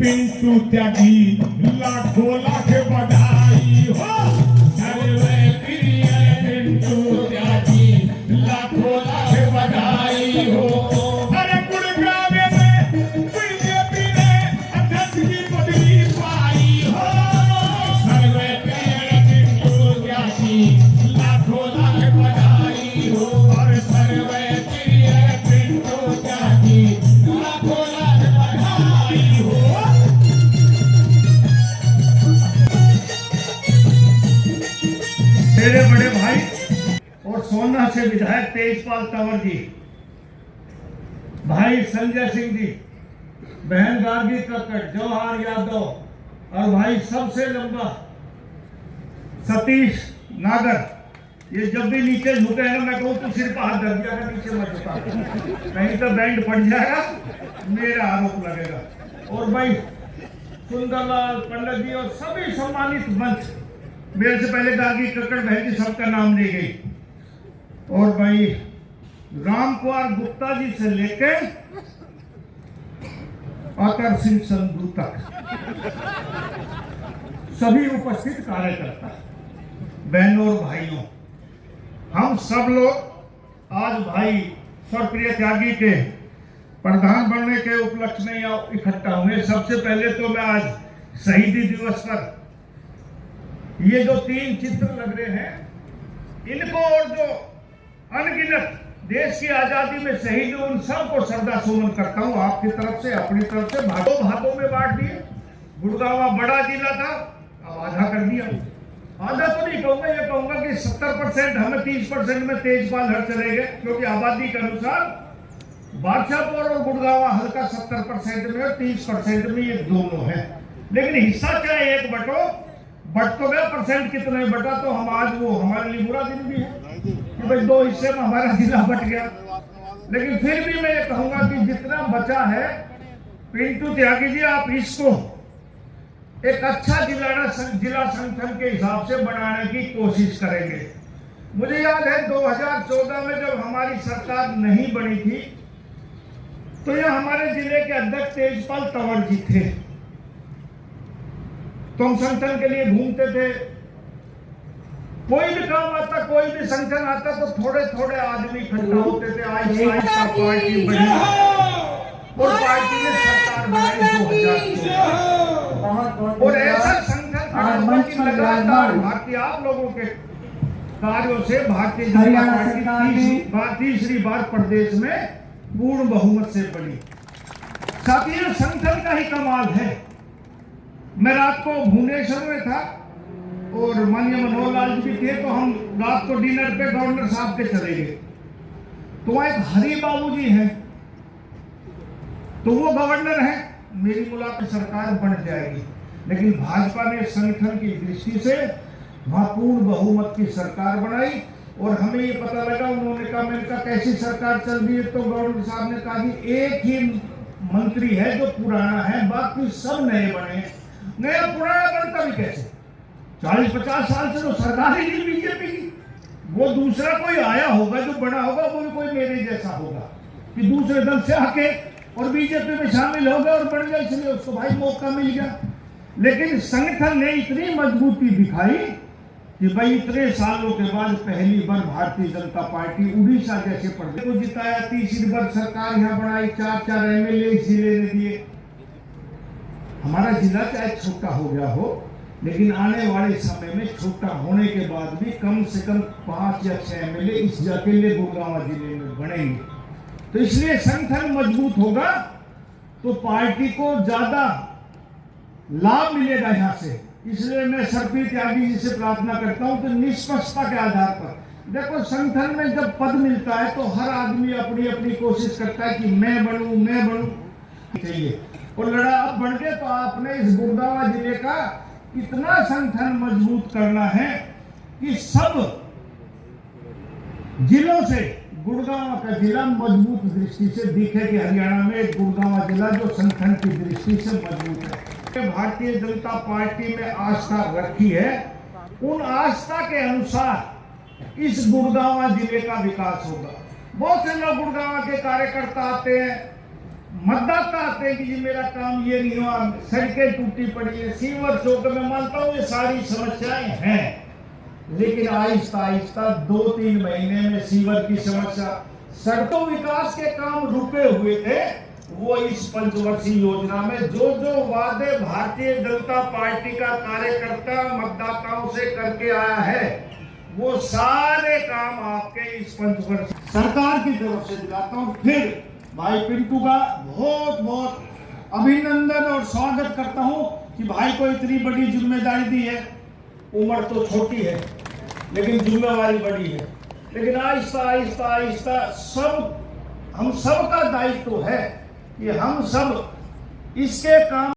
पिंटू त्यागी लाखों लाख बधाई हो। सर्वे प्रिय पिंटू त्यागी लाखों लाख बधाई हो। अरे गुड़गांव में बीजेपी ने अध्यक्ष की पदवी पाई हो। सर्वे प्रिय पिंटू त्यागी लाखों लाख बधाई हो। और सर्वे प्रिय पिंटू त्यागी लाखों लाख बधाई हो। मेरे बड़े भाई और सोना से विधायक तेजपाल तंवर जी, भाई संजय सिंह जी, बहन गार्गी कक्कड़, जवाहर यादव और भाई सबसे लंबा सतीश नागर, ये जब भी नीचे झुके हैं मैं कहूँ तो सिर पर हाथ धर दिया था, नीचे मत झुका, नहीं तो बैंड फट जाएगा, मेरा आरोप लगेगा। और भाई सुंदरलाल पंडित जी और सभी सम्मानित मंच, मेरे से पहले गार्गी कक्कड़ बहन जी सबका नाम ली गई, और भाई राम कुमार गुप्ता जी से लेकर आकर सिंह संधू तक सभी उपस्थित कार्यकर्ता, बहनों और भाइयों, हम सब लोग आज भाई स्वर्गप्रिय त्यागी के प्रधान बनने के उपलक्ष्य में यहाँ इकट्ठा हुए। सबसे पहले तो मैं आज शहीदी दिवस पर ये जो 3 चित्र लग रहे हैं, इनको और जो अनगिनत देश की आजादी में शहीद हुए उन सबको श्रद्धा सुमन करता हूँ। आपकी तरफ से, अपनी तरफ से भागों में बांट दिए। गुड़गांव बड़ा जिला था, अब आधा कर दिया। आधा तो नहीं कहूंगा, ये कहूंगा कि 70% हमें 30% में तेजपाल हर चले गए, क्योंकि आबादी के अनुसार बादशाहपुर और गुड़गांव हल्का 70% में और 30% में ये दोनों है। लेकिन हिस्सा चाहे एक बट तो गया, परसेंट कितने बटा तो हम आज वो हमारे लिए बुरा दिन भी है कि भाई 2 हिस्से में हमारा जिला बट गया। लेकिन फिर भी मैं ये कहूंगा कि जितना बचा है, पिंटू त्यागी जी आप इसको एक अच्छा जिला संगठन के हिसाब से बनाने की कोशिश करेंगे। मुझे याद है 2014 में जब हमारी सरकार नहीं बनी थी तो यह हमारे जिले के अध्यक्ष तेजपाल तंवर जी थे। तो हम संगठन के लिए घूमते थे, कोई भी काम आता, कोई भी संगठन आता तो थोड़े थोड़े आदमी इकट्ठा होते थे। आहिस्ता पार्टी बनी और पार्टी ने सरकार बनाई 2014। और ऐसा संगठन लगातार भारतीय आप लोगों के कार्यों से भारतीय जनता पार्टी तीसरी बार प्रदेश में पूर्ण बहुमत से बनी। साथियों, संगठन का ही कमाल है। मैं रात को भुवनेश्वर में था और माननीय मनोहर लाल जी भी थे, तो हम रात को डिनर पे गवर्नर साहब के चले गए। तो वहां एक हरि बाबू जी हैं, तो वो गवर्नर हैं। मेरी मुलाकात सरकार बन जाएगी, लेकिन भाजपा ने संगठन की दृष्टि से वहां पूर्ण बहुमत की सरकार बनाई। और हमें ये पता लगा, उन्होंने कहा, मैंने कहा कैसी सरकार चल रही है, तो गवर्नर साहब ने कहा कि एक ही मंत्री है जो पुराना है, बाकी सब नए बने हैं। नया पुराना बनता भी कैसे? 40-50 साल से तो सरकार ही नहीं बीजेपी की। वो दूसरा कोई आया होगा जो बड़ा होगा, वो भी कोई मेरे जैसा होगा कि दूसरे दल से आके और बीजेपी में शामिल हो गया और बढ़ गया, इसलिए उसको भाई मौका मिल गया। लेकिन संगठन ने इतनी मजबूती दिखाई कि भाई इतने सालों के बाद पहली बार भारतीय जनता पार्टी उड़ीसा जैसे प्रदेश को जिताया, तीसरी बार सरकार यहाँ बनाई, 4 MLA इस जिले ने दिए। हमारा जिला चाहे छोटा हो गया हो, लेकिन आने वाले समय में छोटा होने के बाद भी कम से कम 5 या 6 MLA इस अकेले गुड़गांव जिले में बनेंगे। तो इसलिए संगठन मजबूत होगा तो पार्टी को ज्यादा लाभ मिलेगा यहाँ से। इसलिए मैं स्वर्गीय त्यागी जी से प्रार्थना करता हूँ कि निष्पक्षता के आधार पर, देखो संगठन में जब पद मिलता है तो हर आदमी अपनी अपनी कोशिश करता है कि मैं बनूं चाहिए। और लड़ा अब बढ़ गए तो आपने इस गुड़गांव जिले का इतना संगठन मजबूत करना है कि सब जिलों से गुड़गांव का जिला मजबूत दृष्टि से दिखे कि हरियाणा में गुड़गांव जिला जो संगठन की दृष्टि से मजबूत है। भारतीय जनता पार्टी में आस्था रखी है, उन आस्था के अनुसार इस गुड़गांव जिले का विकास होगा। बहुत से लोग गुड़गांव के कार्यकर्ता आते हैं, मतदाता आते हैं कि जी मेरा काम ये नहीं हुआ, सड़कें टूटी पड़ी है, सीवर चौक, मैं मानता हूँ ये सारी समस्याएं हैं, लेकिन आहिस्ता आहिस्ता 2-3 महीने में सीवर की समस्या, सड़कों विकास के काम रुके हुए थे, वो इस पंचवर्षीय योजना में जो जो वादे भारतीय जनता पार्टी का कार्यकर्ता मतदाताओं से करके आया है, वो सारे काम आपके इस पंचवर्षीय सरकार की तरफ से दिलाता हूँ। फिर भाई पिंटू का बहुत बहुत अभिनंदन और स्वागत करता हूँ कि भाई को इतनी बड़ी जिम्मेदारी दी है। उम्र तो छोटी है लेकिन जिम्मेवारी बड़ी है, लेकिन आहिस्ता आहिस्ता आहिस्ता सब हम सब का दायित्व है कि हम सब इसके काम